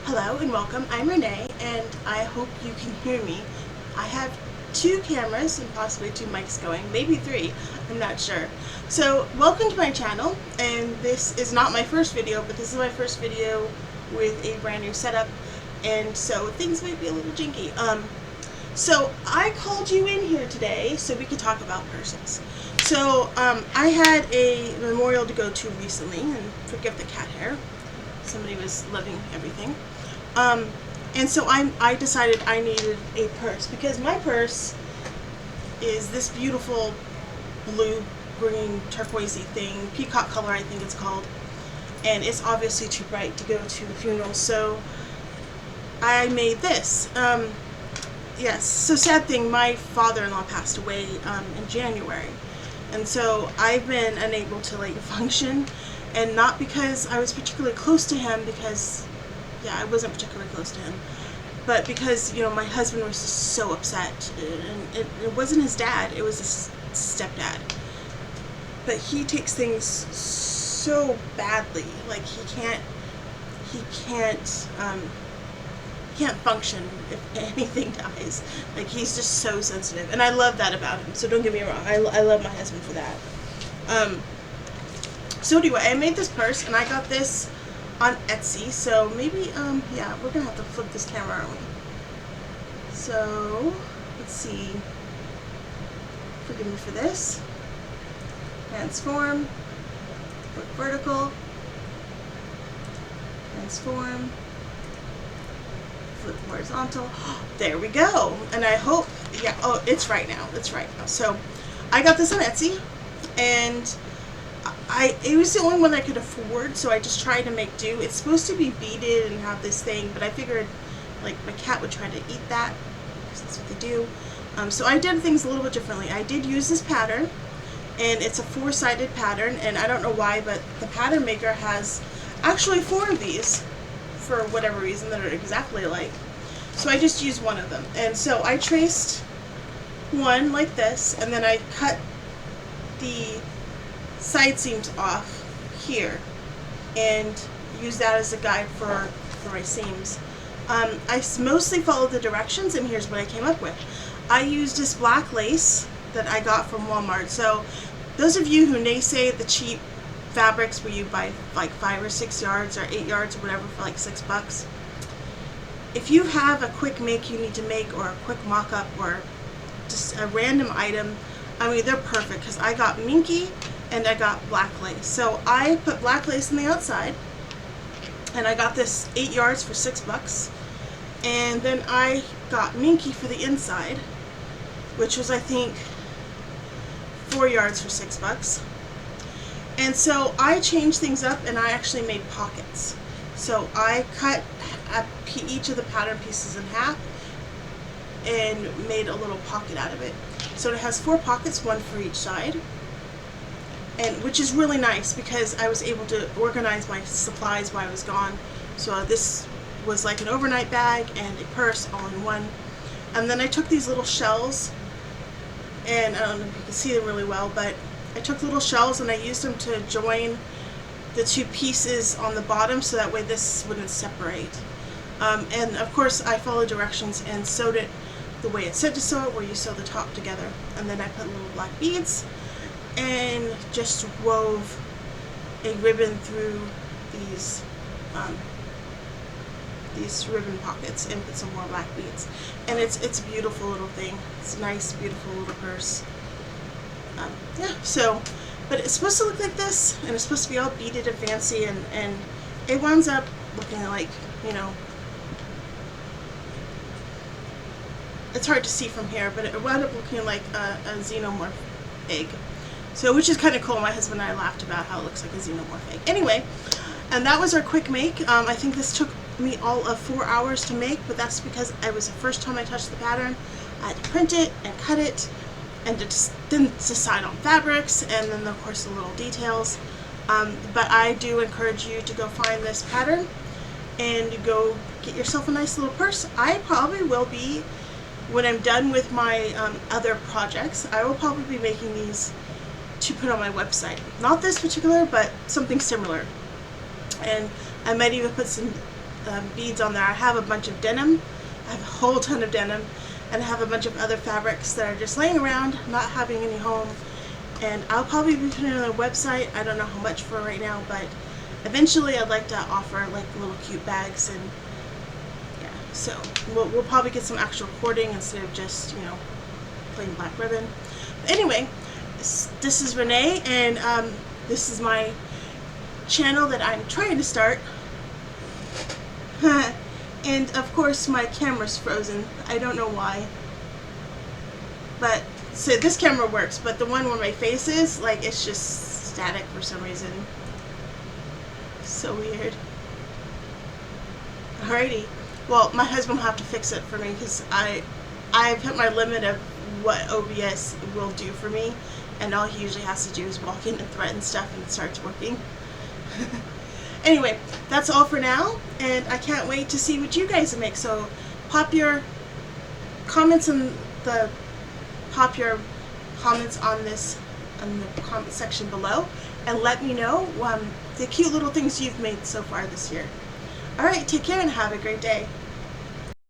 Hello and welcome. I'm Renee and I hope you can hear me. I have two cameras and possibly two mics going, maybe three, I'm not sure. So welcome to my channel, and this is not my first video, but this is my first video with a brand new setup, and so things might be a little jinky. So I called you in here today so we could talk about purses. So I had a memorial to go to recently, and forgive the cat hair. Somebody was loving everything. And so I decided I needed a purse because my purse is this beautiful blue, green, turquoisey thing, peacock color I think it's called, and it's obviously too bright to go to a funeral, so I made this. Yes, so sad thing, my father-in-law passed away in January, and so I've been unable to function. And not because I was particularly close to him, because, yeah, I wasn't particularly close to him, but because, you know, my husband was just so upset, and it wasn't his dad, it was his stepdad. But he takes things so badly, like he can't function if anything dies. Like, he's just so sensitive, and I love that about him, so don't get me wrong, I love my husband for that. So anyway, I made this purse, and I got this on Etsy, so maybe, yeah, we're gonna have to flip this camera, aren't we? So, let's see, forgive me for this, transform, flip vertical, transform, flip horizontal, there we go, and I hope, yeah, oh, it's right now, so, I got this on Etsy, and it was the only one I could afford, so I just tried to make do. It's supposed to be beaded and have this thing, but I figured, like, my cat would try to eat that, because that's what they do. So I did things a little bit differently. I did use this pattern, and it's a four-sided pattern, and I don't know why, but the pattern maker has actually 4 of these, for whatever reason, that are exactly alike. So I just used one of them. And so I traced one like this, and then I cut the side seams off here and use that as a guide for my seams. I mostly followed the directions, and here's what I came up with. I used this black lace that I got from Walmart. So those of you who naysay the cheap fabrics where you buy like 5 or 6 yards or 8 yards or whatever for like $6, if you have a quick make you need to make, or a quick mock-up, or just a random item, I mean, they're perfect, because I got minky and I got black lace. So I put black lace on the outside, and I got this 8 yards for $6, and then I got minky for the inside, which was, I think, 4 yards for $6. And so I changed things up, and I actually made pockets. So I cut each of the pattern pieces in half and made a little pocket out of it. So it has 4 pockets, one for each side, and which is really nice because I was able to organize my supplies while I was gone. So this was like an overnight bag and a purse all in one. And then I took these little shells, and I don't know if you can see them really well, but I took little shells and I used them to join the 2 pieces on the bottom, so that way this wouldn't separate. And of course I followed directions and sewed it the way it said to sew it, where you sew the top together. And then I put little black beads and just wove a ribbon through these ribbon pockets and put some more black beads. And it's a beautiful little thing. It's a nice, beautiful little purse. Yeah, so, but it's supposed to look like this, and it's supposed to be all beaded and fancy, and it winds up looking like, you know, it's hard to see from here, but it wound up looking like a xenomorph egg. So, which is kind of cool. My husband and I laughed about how it looks like a xenomorph egg. Anyway, and that was our quick make. I think this took me all of 4 hours to make, but that's because it was the first time I touched the pattern. I had to print it and cut it, and just didn't decide on fabrics, and then of course the little details. But I do encourage you to go find this pattern and go get yourself a nice little purse. I probably will be, when I'm done with my other projects, I will probably be making these to put on my website. Not this particular, but something similar. And I might even put some beads on there. I have a bunch of denim. I have a whole ton of denim, and I have a bunch of other fabrics that are just laying around, not having any home. And I'll probably be putting it on the website. I don't know how much for right now, but eventually I'd like to offer like little cute bags. And yeah, so we'll probably get some actual cording instead of just, you know, plain black ribbon. But anyway, this is Renee, and this is my channel that I'm trying to start. And of course my camera's frozen. I don't know why. But so this camera works, but the one where my face is, like, it's just static for some reason. So weird. Alrighty. Well, my husband will have to fix it for me because I've hit my limit of what OBS will do for me, and all he usually has to do is walk in and threaten stuff and it starts working. Anyway, that's all for now, and I can't wait to see what you guys make. So pop your comments on this in the comment section below, and let me know the cute little things you've made so far this year. Alright, take care and have a great day.